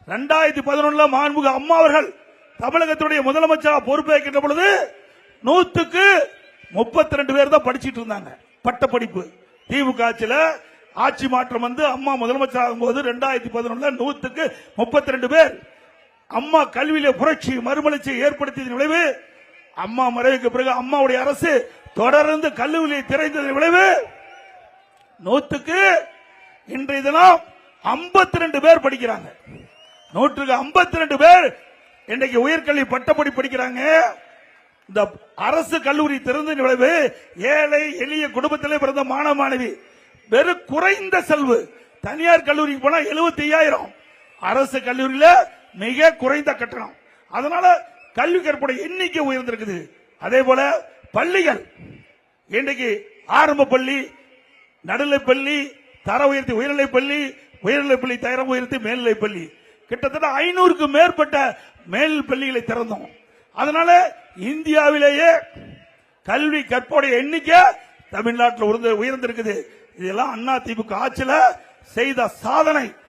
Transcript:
2011 மாண்புமிகு அம்மா அவர்கள் தமிழகத்துடைய முதலமைச்சராக பொறுப்பேற்கின்ற பொழுது 100க்கு 32 பேர் தான் படிச்சிட்டு இருந்தாங்க பட்ட படிப்பு. திமுக ஆட்சி மாற்றம் வந்து அம்மா முதலமைச்சராகும் போது 2011 100க்கு 32 பேர். அம்மா கல்வியில புரட்சி மறுமலர்ச்சியை ஏற்படுத்தியதன் விளைவு, அம்மா மறைவுக்கு பிறகு அம்மாவுடைய அரசு தொடர்ந்து கல்லூரியை திறந்ததன் விளைவு 100க்கு இன்றைய தினம் 52 பேர் படிக்கிறாங்க. 100க்கு 52 பேர் இன்றைக்கு உயர்கல்வி பட்டப்படி படிக்கிறாங்க. இந்த அரசு கல்லூரி திறந்த விளைவு ஏழை எளிய குடும்பத்திலே பிறந்த மாணவ மாணவி வெறும் குறைந்த செலவு. தனியார் கல்லூரிக்கு போனா 75,000, அரசு கல்லூரியில மிக குறைந்த கட்டணம். அதனால கல்வி கற்புடைய எண்ணிக்கை உயர்ந்திருக்குது. அதே போல பள்ளிகள் இன்றைக்கு ஆரம்ப பள்ளி, நடுநிலைப் பள்ளி, தர உயர்த்தி உயர்நிலைப் பள்ளி, உயர்நிலைப் பள்ளி தரம் உயர்த்தி மேல்நிலைப் பள்ளி, கிட்டத்தட்ட 500க்கு மேற்பட்ட மேல் பள்ளிகளை திறந்தோம். அதனால இந்தியாவிலேயே கல்வி கற்போடைய எண்ணிக்கை தமிழ்நாட்டில் உயர்ந்திருக்குது. இதெல்லாம் அண்ணா திமுக ஆட்சியில் செய்த சாதனை.